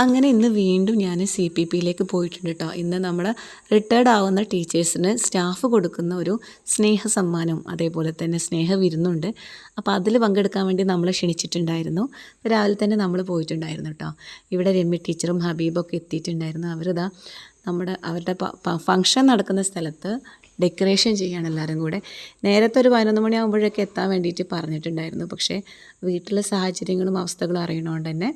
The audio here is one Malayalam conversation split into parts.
അങ്ങനെ ഇന്ന് വീണ്ടും ഞാൻ CPP-യിലേക്ക് പോയിട്ടുണ്ട് കേട്ടോ. ഇന്ന് നമ്മുടെ റിട്ടയർഡ് ആവുന്ന ടീച്ചേഴ്സിന് സ്റ്റാഫ് കൊടുക്കുന്ന ഒരു സ്നേഹ സമ്മാനവും അതേപോലെ തന്നെ സ്നേഹ വിരുന്നുണ്ട്. അപ്പോൾ അതിൽ പങ്കെടുക്കാൻ വേണ്ടി നമ്മളെ ക്ഷണിച്ചിട്ടുണ്ടായിരുന്നു. രാവിലെ തന്നെ നമ്മൾ പോയിട്ടുണ്ടായിരുന്നു കേട്ടോ. ഇവിടെ രമ്യ ടീച്ചറും ഹബീബൊക്കെ എത്തിയിട്ടുണ്ടായിരുന്നു. അവരുടെ ഫംഗ്ഷൻ നടക്കുന്ന സ്ഥലത്ത് ഡെക്കറേഷൻ ചെയ്യാണ് എല്ലാവരും കൂടെ. നേരത്തെ ഒരു 11 മണിയാകുമ്പോഴൊക്കെ എത്താൻ വേണ്ടിയിട്ട് പറഞ്ഞിട്ടുണ്ടായിരുന്നു. പക്ഷേ വീട്ടിലെ സാഹചര്യങ്ങളും അവസ്ഥകളും അറിയണോണ്ട് തന്നെ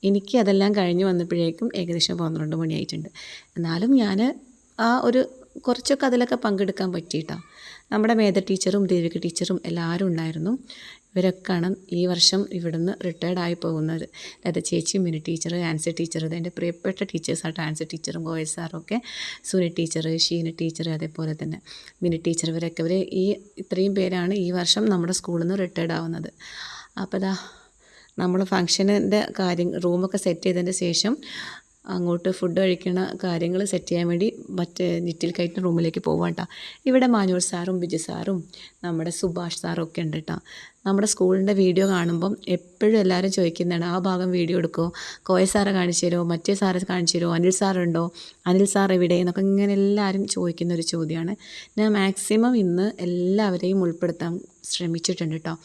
എനിക്ക് അതെല്ലാം കഴിഞ്ഞ് വന്നപ്പോഴേക്കും ഏകദേശം 12 മണിയായിട്ടുണ്ട്. എന്നാലും ഞാൻ കുറച്ചൊക്കെ അതിലൊക്കെ പങ്കെടുക്കാൻ പറ്റിയിട്ടോ. നമ്മുടെ മേധ ടീച്ചറും ദേവിക ടീച്ചറും എല്ലാവരും ഉണ്ടായിരുന്നു. ഇവരൊക്കെയാണ് ഈ വർഷം ഇവിടുന്ന് റിട്ടയർഡായി പോകുന്നത്. ലത ചേച്ചി, മിനി ടീച്ചർ, ആൻസി ടീച്ചർ, എൻ്റെ പ്രിയപ്പെട്ട ടീച്ചേഴ്സായിട്ട് ആൻസി ടീച്ചറും ഗോയൽ സാറും ഒക്കെ, സുനി ടീച്ചർ, ഷീന ടീച്ചർ, അതേപോലെ തന്നെ മിനി ടീച്ചർ, ഇവർ ഇത്രയും പേരാണ് ഈ വർഷം നമ്മുടെ സ്കൂളിൽ നിന്ന് റിട്ടയർഡ് ആവുന്നത്. അപ്പോൾ നമ്മൾ ഫംഗ്ഷനിൻ്റെ റൂമൊക്കെ സെറ്റ് ചെയ്തതിന് ശേഷം അങ്ങോട്ട് ഫുഡ് കഴിക്കുന്ന കാര്യങ്ങൾ സെറ്റ് ചെയ്യാൻ വേണ്ടി ലിറ്റിൽ കൈറ്റിൻ്റെ റൂമിലേക്ക് പോവാം കേട്ടോ. ഇവിടെ മാനൂർ സാറും ബിജു സാറും നമ്മുടെ സുഭാഷ് സാറും ഒക്കെ ഉണ്ട് കേട്ടോ. നമ്മുടെ സ്കൂളിൻ്റെ വീഡിയോ കാണുമ്പം എപ്പോഴും എല്ലാവരും ചോദിക്കുന്നതാണ്, ആ ഭാഗം വീഡിയോ എടുക്കുമോ, കോയ സാറെ കാണിച്ചു തരുമോ, മറ്റേ സാറെ കാണിച്ചു തരുമോ, അനിൽ സാറുണ്ടോ, അനിൽ സാർ എവിടെ എന്നൊക്കെ ഇങ്ങനെ എല്ലാവരും ചോദിക്കുന്ന ഒരു ചോദ്യമാണ്. ഞാൻ മാക്സിമം ഇന്ന് എല്ലാവരെയും ഉൾപ്പെടുത്താൻ ശ്രമിച്ചിട്ടുണ്ട് കേട്ടോ.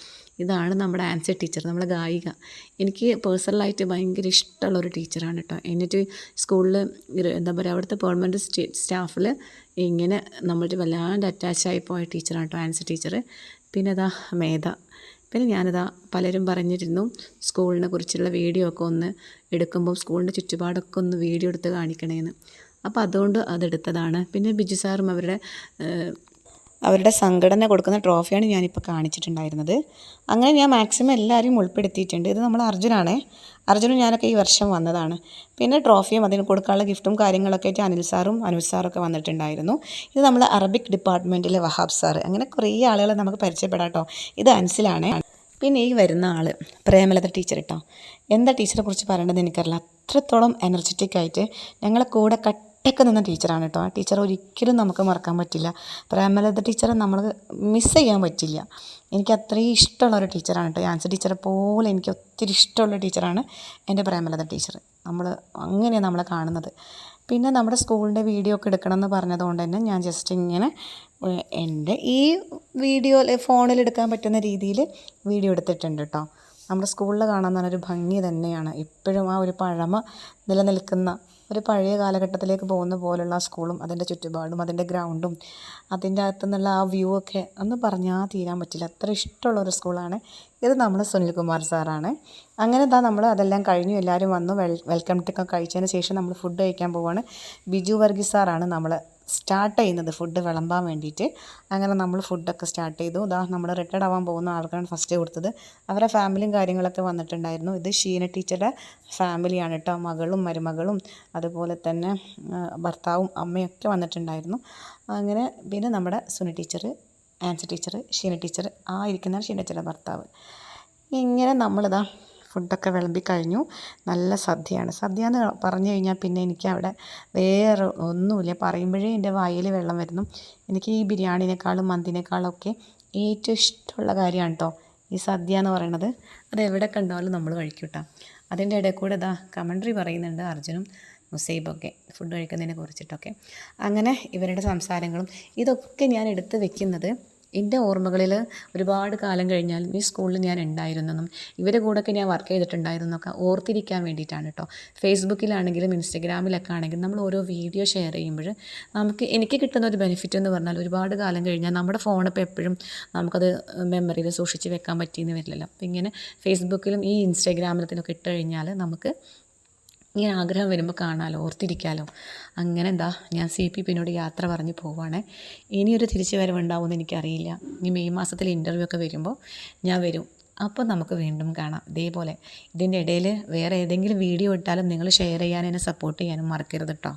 ഇതാണ് നമ്മുടെ ആൻസി ടീച്ചർ, നമ്മുടെ ഗായിക. എനിക്ക് പേഴ്സണലായിട്ട് ഭയങ്കര ഇഷ്ടമുള്ളൊരു ടീച്ചറാണ് കേട്ടോ. എന്നിട്ട് സ്കൂളിൽ എന്താ പറയുക, അവിടുത്തെ പെർമനൻറ്റ് സ്റ്റാഫിൽ ഇങ്ങനെ നമ്മൾ വല്ലാണ്ട് അറ്റാച്ചായി പോയ ടീച്ചറാണ് കേട്ടോ ആൻസി ടീച്ചർ. പിന്നെ മേധ. പിന്നെ പലരും പറഞ്ഞിരുന്നു സ്കൂളിനെ കുറിച്ചുള്ള വീഡിയോ ഒക്കെ ഒന്ന് എടുക്കുമ്പോൾ സ്കൂളിൻ്റെ ചുറ്റുപാടൊക്കെ ഒന്ന് വീഡിയോ എടുത്ത് കാണിക്കണേന്ന്. അപ്പോൾ അതുകൊണ്ട് അതെടുത്തതാണ്. പിന്നെ ബിജു സാറും അവരുടെ സംഘടന കൊടുക്കുന്ന ട്രോഫിയാണ് ഞാനിപ്പോൾ കാണിച്ചിട്ടുണ്ടായിരുന്നത്. അങ്ങനെ ഞാൻ മാക്സിമം എല്ലാവരെയും ഉൾപ്പെടുത്തിയിട്ടുണ്ട്. ഇത് നമ്മൾ അർജുനും ഞാനൊക്കെ ഈ വർഷം വന്നതാണ്. പിന്നെ ട്രോഫിയും അതിന് കൊടുക്കാനുള്ള ഗിഫ്റ്റും കാര്യങ്ങളൊക്കെ ആയിട്ട് അനിൽ സാറും അനുജ് സാറൊക്കെ വന്നിട്ടുണ്ടായിരുന്നു. ഇത് നമ്മൾ അറബിക് ഡിപ്പാർട്ട്മെൻറ്റിലെ വഹാബ് സാറ്. അങ്ങനെ കുറേ ആളുകളെ നമുക്ക് പരിചയപ്പെടാം കേട്ടോ. ഇത് അൻസിലാണ്. പിന്നെ ഈ വരുന്ന ആൾ പ്രേമലത ടീച്ചർ കേട്ടോ. എന്താ ടീച്ചറെ കുറിച്ച് പറയേണ്ടത് എനിക്കറിയില്ല. അത്രത്തോളം എനർജറ്റിക് ആയിട്ട് ഞങ്ങളെ കൂടെ കട്ടൊക്കെ നിന്ന ടീച്ചറാണ് കേട്ടോ. ആ ടീച്ചർ ഒരിക്കലും നമുക്ക് മറക്കാൻ പറ്റില്ല. പ്രേമലത ടീച്ചറെ നമ്മൾ മിസ് ചെയ്യാൻ പറ്റില്ല. എനിക്ക് അത്രയും ഇഷ്ടമുള്ളൊരു ടീച്ചറാണ് കേട്ടോ. ആൻസി ടീച്ചറെ പോലെ എനിക്ക് ഒത്തിരി ഇഷ്ടമുള്ള ടീച്ചറാണ് എൻ്റെ പ്രേമലത ടീച്ചർ. അങ്ങനെയാണ് നമ്മളെ കാണുന്നത്. പിന്നെ നമ്മുടെ സ്കൂളിൻ്റെ വീഡിയോ ഒക്കെ എടുക്കണം എന്ന് പറഞ്ഞതുകൊണ്ട് തന്നെ ഞാൻ ജസ്റ്റ് ഇങ്ങനെ എൻ്റെ ഈ ഫോണിൽ എടുക്കാൻ പറ്റുന്ന രീതിയിൽ വീഡിയോ എടുത്തിട്ടുണ്ട് കേട്ടോ. നമ്മുടെ സ്കൂളിൽ കാണാൻ നല്ലൊരു ഭംഗി തന്നെയാണ്. ഇപ്പോഴും ആ ഒരു പഴമ നിലനിൽക്കുന്ന ഒരു പഴയ കാലഘട്ടത്തിലേക്ക് പോകുന്ന പോലുള്ള ആ സ്കൂളും അതിൻ്റെ ചുറ്റുപാടും അതിൻ്റെ ഗ്രൗണ്ടും അതിൻ്റെ അകത്തു നിന്നുള്ള ആ വ്യൂ ഒക്കെ ഒന്ന് പറഞ്ഞാൽ തീരാൻ പറ്റില്ല. അത്ര ഇഷ്ടമുള്ളൊരു സ്കൂളാണ്. ഇത് നമ്മൾ സുനിൽകുമാർ സാറാണ്. അങ്ങനെ നമ്മൾ അതെല്ലാം കഴിഞ്ഞു, എല്ലാവരും വന്നു. വെൽക്കം ഡ്രിങ്കൊക്കെ കഴിച്ചതിന് ശേഷം നമ്മൾ ഫുഡ് കഴിക്കാൻ പോവുകയാണ്. ബിജു വർഗീസ് സാറാണ് നമ്മൾ സ്റ്റാർട്ട് ചെയ്യുന്നത് ഫുഡ് വിളമ്പാൻ വേണ്ടിയിട്ട്. അങ്ങനെ നമ്മൾ ഫുഡൊക്കെ സ്റ്റാർട്ട് ചെയ്തു. നമ്മൾ റിട്ടയർഡ് ആവാൻ പോകുന്ന ആൾക്കാരാണ് ഫസ്റ്റ് കൊടുത്തത്. അവരുടെ ഫാമിലിയും കാര്യങ്ങളൊക്കെ വന്നിട്ടുണ്ടായിരുന്നു. ഇത് ഷീന ടീച്ചറുടെ ഫാമിലിയാണ് കേട്ടോ. മകളും മരുമകളും അതുപോലെ തന്നെ ഭർത്താവും അമ്മയൊക്കെ വന്നിട്ടുണ്ടായിരുന്നു. അങ്ങനെ പിന്നെ നമ്മുടെ Suni teacher, Ancy teacher, Sheena teacher, ഇരിക്കുന്ന ഷീന ടീച്ചറുടെ ഭർത്താവ്. ഇങ്ങനെ ഫുഡൊക്കെ വിളമ്പി കഴിഞ്ഞു. നല്ല സദ്യയാണ്. സദ്യ എന്ന് പറഞ്ഞു കഴിഞ്ഞാൽ പിന്നെ എനിക്ക് അവിടെ വേറെ ഒന്നുമില്ല. പറയുമ്പോഴേ എൻ്റെ വായിൽ വെള്ളം വരുന്നു. എനിക്ക് ഈ ബിരിയാണിനേക്കാളും മന്തിനേക്കാളൊക്കെ ഏറ്റവും ഇഷ്ടമുള്ള കാര്യമാണ് കേട്ടോ ഈ സദ്യ എന്ന് പറയുന്നത്. അത് എവിടെ കണ്ടാലും നമ്മൾ കഴിക്കും കേട്ടോ. അതിൻ്റെ ഇടയിൽ കൂടെ കമൻട്രി പറയുന്നുണ്ട് അർജുനും മുസൈബൊക്കെ ഫുഡ് കഴിക്കുന്നതിനെ കുറിച്ചിട്ടൊക്കെ. അങ്ങനെ ഇവരുടെ സംസാരങ്ങളും ഇതൊക്കെ ഞാൻ എടുത്ത് വെക്കുന്നത് എൻ്റെ ഓർമ്മകളിൽ ഒരുപാട് കാലം കഴിഞ്ഞാലും ഈ സ്കൂളിൽ ഞാൻ ഉണ്ടായിരുന്നെന്നും ഇവരുടെ കൂടെയൊക്കെ ഞാൻ വർക്ക് ചെയ്തിട്ടുണ്ടായിരുന്നൊക്കെ ഓർത്തിരിക്കാൻ വേണ്ടിയിട്ടാണ് കേട്ടോ. ഫേസ്ബുക്കിലാണെങ്കിലും ഇൻസ്റ്റഗ്രാമിലൊക്കെ ആണെങ്കിലും നമ്മൾ ഓരോ വീഡിയോ ഷെയർ ചെയ്യുമ്പോൾ എനിക്ക് കിട്ടുന്ന ഒരു ബെനിഫിറ്റ് എന്ന് പറഞ്ഞാൽ ഒരുപാട് കാലം കഴിഞ്ഞാൽ നമ്മുടെ ഫോണിപ്പോൾ എപ്പോഴും നമുക്കത് മെമ്മറിയിൽ സൂക്ഷിച്ച് വെക്കാൻ പറ്റിയെന്ന് വരില്ലല്ലോ. അപ്പോൾ ഇങ്ങനെ ഫേസ്ബുക്കിലും ഈ ഇൻസ്റ്റഗ്രാമിലൊക്കെ ഇട്ട് കഴിഞ്ഞാൽ നമുക്ക് ഇങ്ങനെ ആഗ്രഹം വരുമ്പോൾ കാണാമല്ലോ, ഓർത്തിരിക്കാമല്ലോ. അങ്ങനെ ഞാൻ CPP-നോട് യാത്ര പറഞ്ഞ് പോവുകയാണ്. ഇനിയൊരു തിരിച്ചു വരവുണ്ടാവുമെന്ന് എനിക്കറിയില്ല. ഇനി മെയ് മാസത്തിൽ ഇൻ്റർവ്യൂ ഒക്കെ വരുമ്പോൾ ഞാൻ വരും. അപ്പോൾ നമുക്ക് വീണ്ടും കാണാം. ഇതേപോലെ ഇതിൻ്റെ ഇടയിൽ വേറെ ഏതെങ്കിലും വീഡിയോ ഇട്ടാലും നിങ്ങൾ ഷെയർ ചെയ്യാനും എന്നെ സപ്പോർട്ട് ചെയ്യാനും മറക്കരുത് കേട്ടോ.